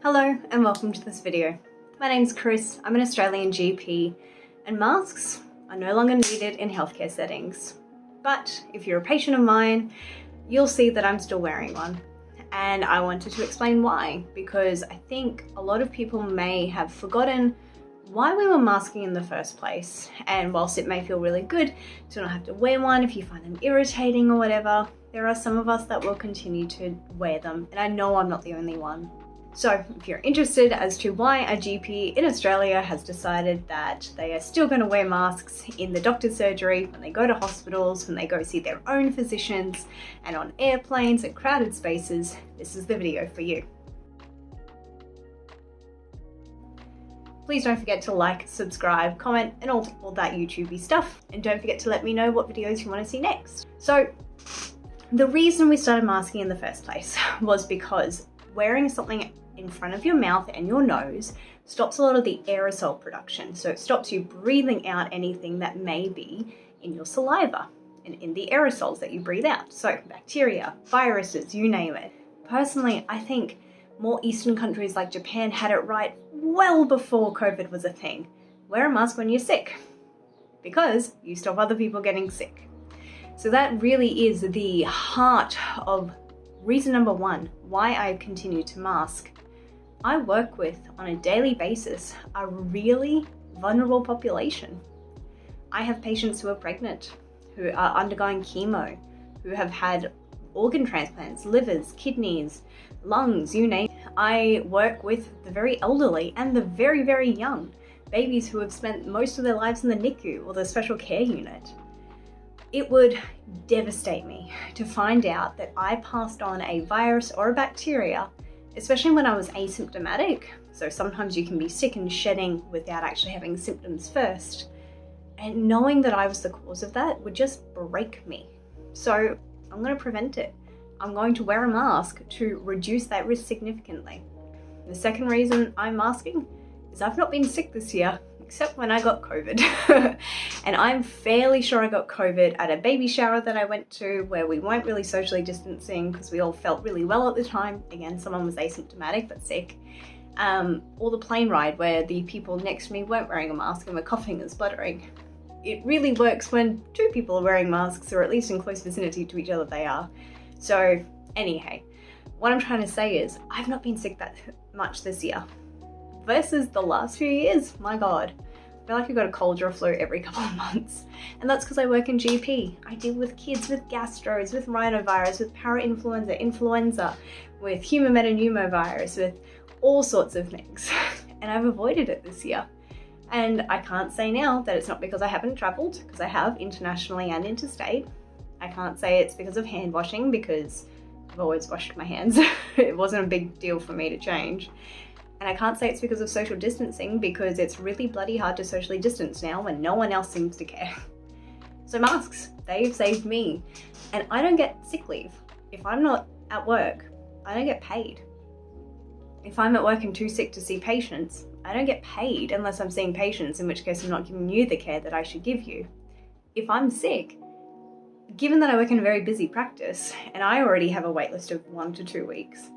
Hello and welcome to this video. My name's Kris, I'm an Australian GP, and masks are no longer needed in healthcare settings. But if you're a patient of mine, you'll see that I'm still wearing one. And I wanted to explain why, because I think a lot of people may have forgotten why we were masking in the first place. And whilst it may feel really good to not have to wear one if you find them irritating or whatever, there are some of us that will continue to wear them, and I know I'm not the only one. So if you're interested as to why a GP in Australia has decided that they are still going to wear masks in the doctor's surgery, when they go to hospitals, when they go see their own physicians, and on airplanes and crowded spaces, this is the video for you. Please don't forget to like, subscribe, comment, and all that YouTubey stuff. And don't forget to let me know what videos you want to see next. So the reason we started masking in the first place was because wearing something in front of your mouth and your nose stops a lot of the aerosol production. So it stops you breathing out anything that may be in your saliva and in the aerosols that you breathe out. So bacteria, viruses, you name it. Personally, I think more Eastern countries like Japan had it right well before COVID was a thing. Wear a mask when you're sick, because you stop other people getting sick. So that really is the heart of reason number one why I continue to mask. I work with, on a daily basis, a really vulnerable population. I have patients who are pregnant, who are undergoing chemo, who have had organ transplants, livers, kidneys, lungs, you name it. I work with the very elderly and the very, very young, babies who have spent most of their lives in the NICU or the special care unit. It would devastate me to find out that I passed on a virus or a bacteria, especially when I was asymptomatic. So sometimes you can be sick and shedding without actually having symptoms first. And knowing that I was the cause of that would just break me. So I'm going to prevent it. I'm going to wear a mask to reduce that risk significantly. The second reason I'm masking is I've not been sick this year, except when I got COVID. And I'm fairly sure I got COVID at a baby shower that I went to where we weren't really socially distancing because we all felt really well at the time. Again, someone was asymptomatic but sick. Or the plane ride where the people next to me weren't wearing a mask and were coughing and spluttering. It really works when two people are wearing masks, or at least in close vicinity to each other they are. So anyhow, what I'm trying to say is I've not been sick that much this year. Versus the last few years, my God, I feel like I got a cold or a flu every couple of months. And that's because I work in GP. I deal with kids with gastros, with rhinovirus, with parainfluenza, influenza, with human metapneumovirus, with all sorts of things. And I've avoided it this year. And I can't say now that it's not because I haven't traveled, because I have internationally and interstate. I can't say it's because of hand washing, because I've always washed my hands. It wasn't a big deal for me to change. And I can't say it's because of social distancing, because it's really bloody hard to socially distance now when no one else seems to care. So masks, they've saved me. And I don't get sick leave. If I'm not at work, I don't get paid. If I'm at work and too sick to see patients, I don't get paid unless I'm seeing patients, in which case I'm not giving you the care that I should give you. If I'm sick, given that I work in a very busy practice and I already have a wait list of 1 to 2 weeks,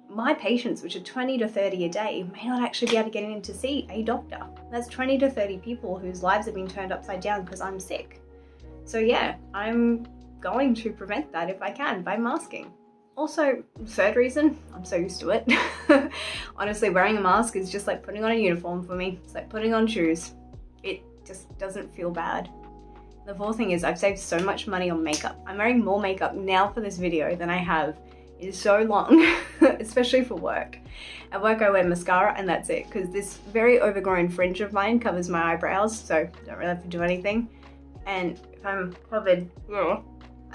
my patients, which are 20 to 30 a day, may not actually be able to get in to see a doctor. That's 20 to 30 people whose lives have been turned upside down because I'm sick. So yeah, I'm going to prevent that if I can by masking. Also, third reason, I'm so used to it. Honestly, wearing a mask is just like putting on a uniform for me. It's like putting on shoes. It just doesn't feel bad. The fourth thing is I've saved so much money on makeup. I'm wearing more makeup now for this video than I have in so long, especially for work. At work I wear mascara and that's it, because this very overgrown fringe of mine covers my eyebrows, so I don't really have to do anything. And if I'm covered, I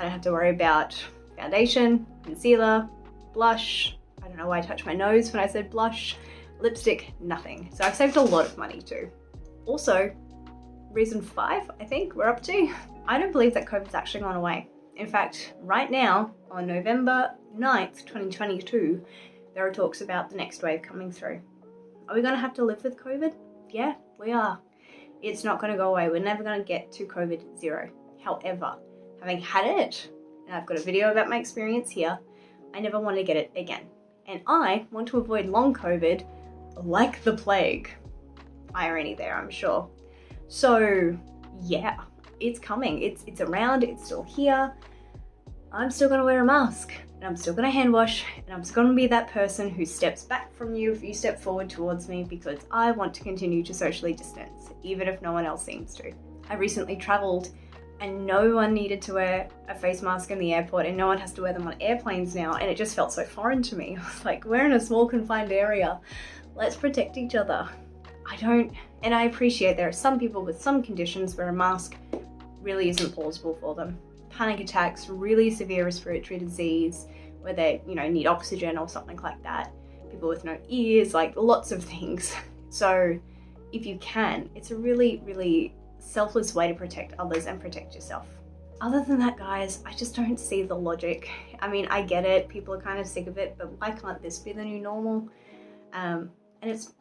don't have to worry about foundation, concealer, blush. I don't know why I touched my nose when I said blush, lipstick, nothing. So I've saved a lot of money too. Also, reason 5, I think we're up to, I don't believe that COVID's actually gone away. In fact, right now, on November 9th, 2022, there are talks about the next wave coming through. Are we going to have to live with COVID? Yeah, we are. It's not going to go away. We're never going to get to COVID 0. However, having had it, and I've got a video about my experience here, I never want to get it again. And I want to avoid long COVID like the plague. Irony there, I'm sure. So yeah, it's coming. It's around, it's still here. I'm still gonna wear a mask, and I'm still gonna hand wash, and I'm still gonna be that person who steps back from you if you step forward towards me, because I want to continue to socially distance, even if no one else seems to. I recently traveled and no one needed to wear a face mask in the airport, and no one has to wear them on airplanes now, and it just felt so foreign to me. I was like, we're in a small confined area. Let's protect each other. And I appreciate there are some people with some conditions where a mask really isn't plausible for them. Panic attacks, really severe respiratory disease, where they, need oxygen or something like that. People with no ears, like lots of things. So if you can, it's a really, really selfless way to protect others and protect yourself. Other than that, guys, I just don't see the logic. I mean, I get it, people are kind of sick of it, but why can't this be the new normal? And it's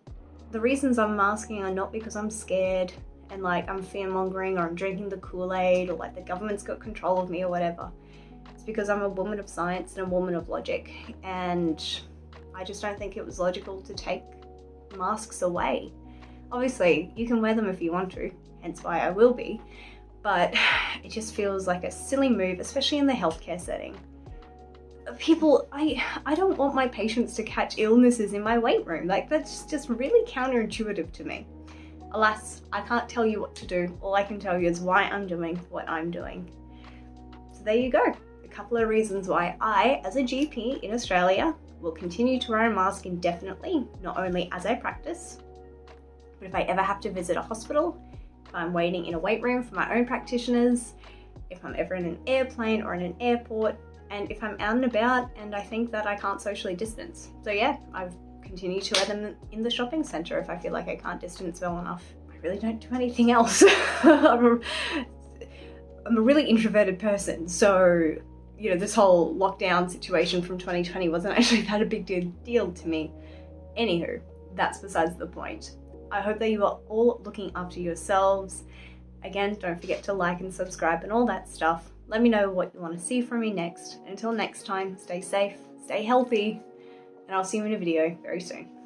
the reasons I'm masking are not because I'm scared and like I'm fear-mongering or I'm drinking the Kool-Aid or like the government's got control of me or whatever. It's because I'm a woman of science and a woman of logic, and I just don't think it was logical to take masks away. Obviously, you can wear them if you want to, hence why I will be, but it just feels like a silly move, especially in the healthcare setting. I don't want my patients to catch illnesses in my weight room. Like, that's just really counterintuitive to me. Alas, I can't tell you what to do. All I can tell you is why I'm doing what I'm doing. So there you go. A couple of reasons why I, as a GP in Australia, will continue to wear a mask indefinitely, not only as I practice, but if I ever have to visit a hospital, if I'm waiting in a wait room for my own practitioners, if I'm ever in an airplane or in an airport, and if I'm out and about and I think that I can't socially distance. So yeah, I've continued to wear them in the shopping centre if I feel like I can't distance well enough. I really don't do anything else. I'm a really introverted person, so this whole lockdown situation from 2020 wasn't actually that a big deal to me. Anywho, that's besides the point. I hope that you are all looking after yourselves. Again, don't forget to like and subscribe and all that stuff. Let me know what you want to see from me next. Until next time, stay safe, stay healthy, and I'll see you in a video very soon.